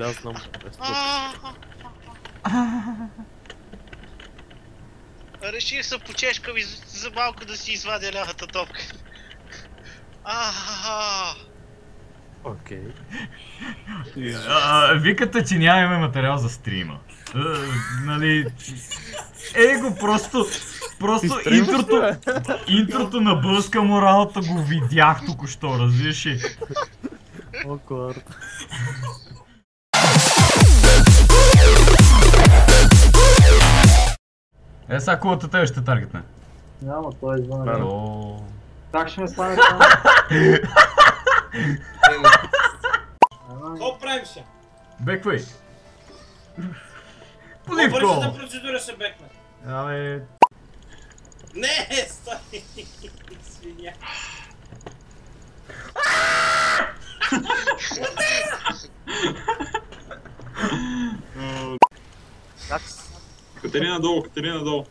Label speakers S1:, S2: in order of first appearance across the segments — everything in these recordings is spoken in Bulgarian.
S1: Да, знам.
S2: Реших се почешкам и за малко да си извадя лявата топка.
S1: Окей.
S3: Викате, че нямаме материал за стрима. Нали... Его, просто интрото на Бълска му работа го видях току-що, разбираш ли?
S1: Awkward.
S3: Сега кулата тебе ще таргетне.
S4: Няма, той е извън. Как ще ме стане там?
S5: Какво правим се?
S3: Беквай.
S5: По-бързата процедура се бекна.
S3: Абе...
S5: Не, стой! Свиня.
S6: Катерина долу, Катерина долу.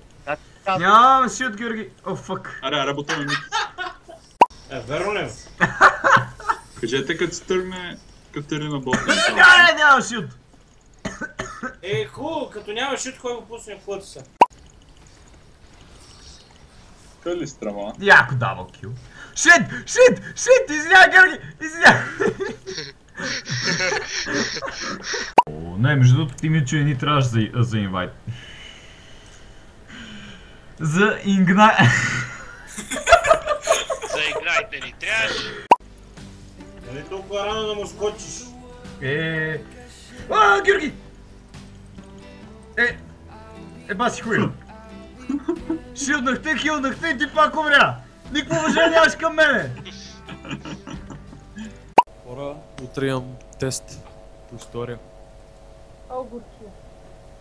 S3: Нямам си от Георги. О, фък.
S6: Аре, работаме ми.
S5: Верно ли?
S6: Кажете като се тръгне Катерина Ботна.
S3: Няма шут!
S5: Хубаво, като няма шут, кой го пусне в плътса?
S6: Къде ли страма?
S3: Яко дава кил. Шит! Извинявай, Георги! Извинявай! Не, между другото ти ми чуе, ни трябваш за инвайт. За ингнай...
S2: За играйте ни трябваш.
S5: Нали толкова рано да му скочиш?
S3: Георги! Баси хуя. Хилнахте и ти пак умря! Никакво уважение нямаш към мене!
S1: Хора, утре имам тест по история.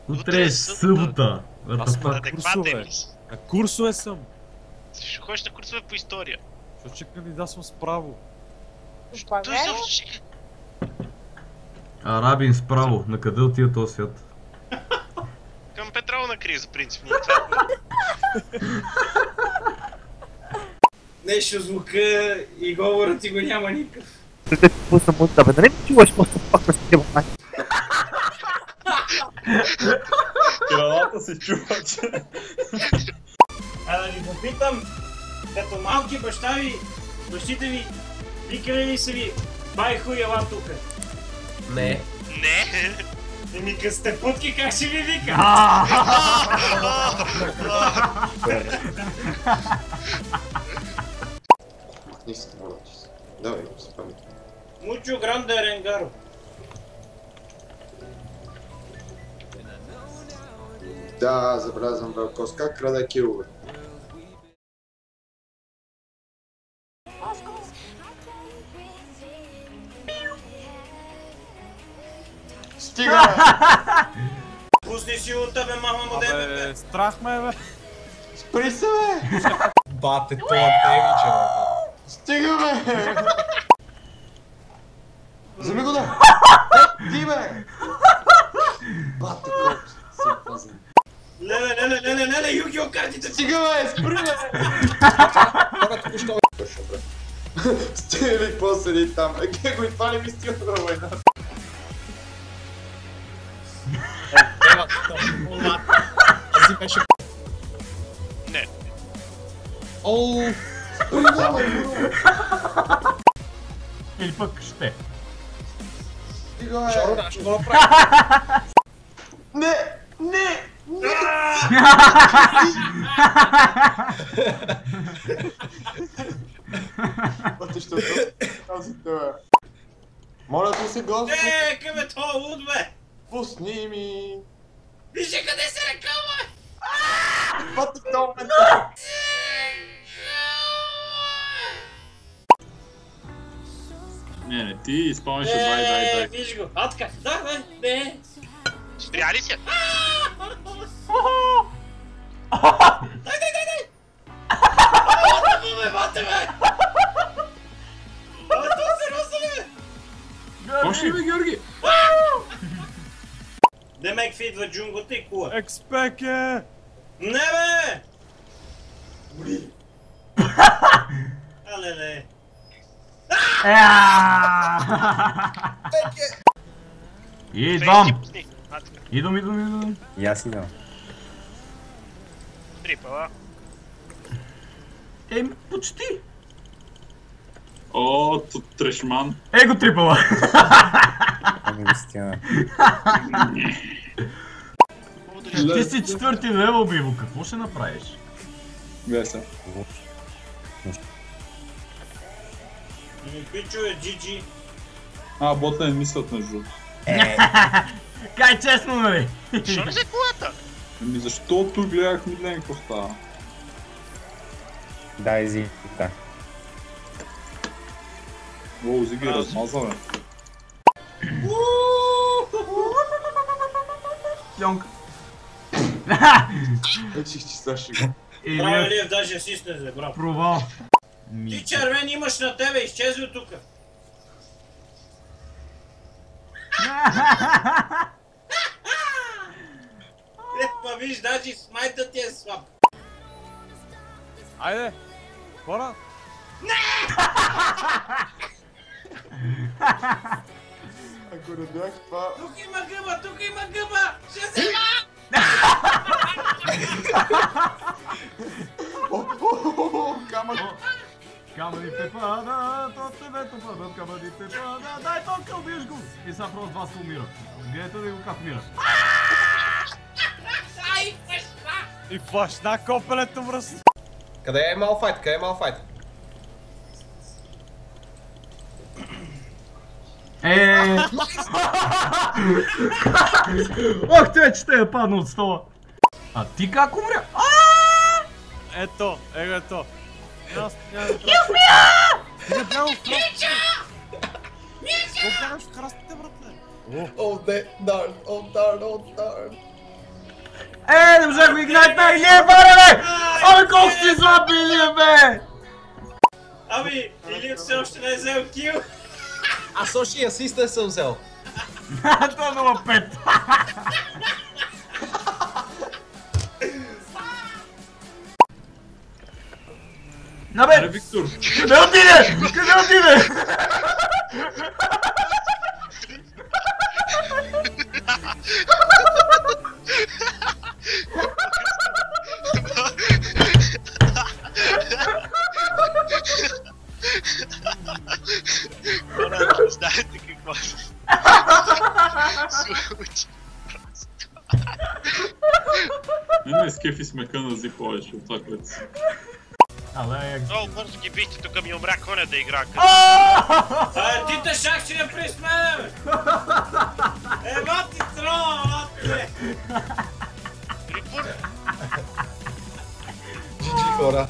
S3: Утре е събота.
S1: Аз съм на
S2: Адекватен
S1: курсове.
S2: ли си?
S1: На курсове съм.
S2: Защо ходиш на курсове по история?
S1: Защото ще кандидатствам справо.
S2: Той се...
S3: Арабин справо, на къде отива този свят?
S2: Към петролна криза, принципно.
S5: Нещо звука и говорът ти го няма никакъв.
S4: Пусна музика, бе, нали ми чуваш просто пак да си в майка?
S6: Кралата се чува, че...
S5: А да ви попитам, като малки бащите ви, викали ли са ви, бай хуй, ела тука?
S2: Не.
S5: Еми къс сте путки, как ще ви вика?
S7: Махни се, моля ти се. Давай, се памет.
S5: Мучо гранде ренгаро.
S7: Да, забелязвам Белкос. Как краде килове? Стига!
S5: Пусни си от тебе, мама му дебе, бе.
S1: Страх ме, бе.
S7: Спри се, бе!
S8: Бате, това девича, бе.
S7: Стига, бе! Вземи го, да! Ти, бе! Бате, колко си пазен.
S5: Леле, Югио картите!
S7: Стига, бе! Спри, бе!
S8: Хора, току-що
S7: Стига ли, какво седи там? Гего, и това не ми стига на война.
S8: Ази беше...
S2: Не.
S8: Оу!
S3: Или пък ще.
S7: Стига, бе!
S8: Жоро, да, ще го направи.
S7: Не! Бате, що тази тебе? Моля ти се, Господи!
S5: Към е това луд, бе?
S7: Пусни ми!
S5: Вижте къде се ръка, бе!
S7: Бате, в този момент!
S6: Не, ти изпълнеше дай.
S5: Виж го, атка, да, бе, не!
S2: Спря ли се?
S5: Дай! Бате, бе! Това сериозно ли, бе?
S6: Почни, бе, Георги!
S5: Демек ви идва джунгота и кула.
S1: Експеке!
S5: Не, бе!
S3: Идвам! Идвам.
S9: И аз идвам.
S2: Трипала.
S3: Почти.
S6: О, трешман.
S3: Го трипала.
S9: Ами истина.
S3: Ти си 4-ти левел, Биво, какво ще направиш?
S6: Гледай се.
S5: Пичо е GG.
S6: Бота не мислят между.
S3: Кай честно, нали?
S2: Що не за колата?
S6: Защото гледах мидлен какво става.
S9: Да, изи. Да.
S6: О, Зиги размаза, бе.
S3: Пьонка.
S7: Речих, че сега ще го.
S5: Браво, Елиев, даже асист не браво.
S3: Провал.
S5: Ти червен имаш на тебе, изчезви от тука. Па виж, даже смайта ти е слаб.
S1: Айде! Хора!
S7: Ако не бях това...
S5: Тук има гъба! Ще се...
S7: Камък!
S3: Камъните падат, от небето падат, камъните падат, дай тока, убиеш го! И сега просто два се умира. Гледайте да го как мира.
S1: И флашна копелето мръс!
S8: Къде е Малфайт?
S3: Ох, те, че те е падна от стола. А ти как умря?
S1: Ето, ето. Аз няма да правя. Стига бяло в крастите! Какво правиш в крастите, братле?
S8: О, дарн.
S3: Не можах го игнайтна и не е баре, бе! Абе, колко си слаб, Илия, бе!
S5: Ами, Илия все още не е взел кил.
S8: Аз още и асиста съм взел.
S3: Това е 0-5. Набе!
S6: Виктор!
S3: Къде отиде?
S2: Знаете какво се случи?
S6: Не скефи смеха на Зи повече от това, което си.
S2: Много бързо ги бихте, тук ми умря коня да игра.
S5: Ти шах ще не присмене, бе! Мати трова, мати!
S2: Рипур!
S8: GG, хора.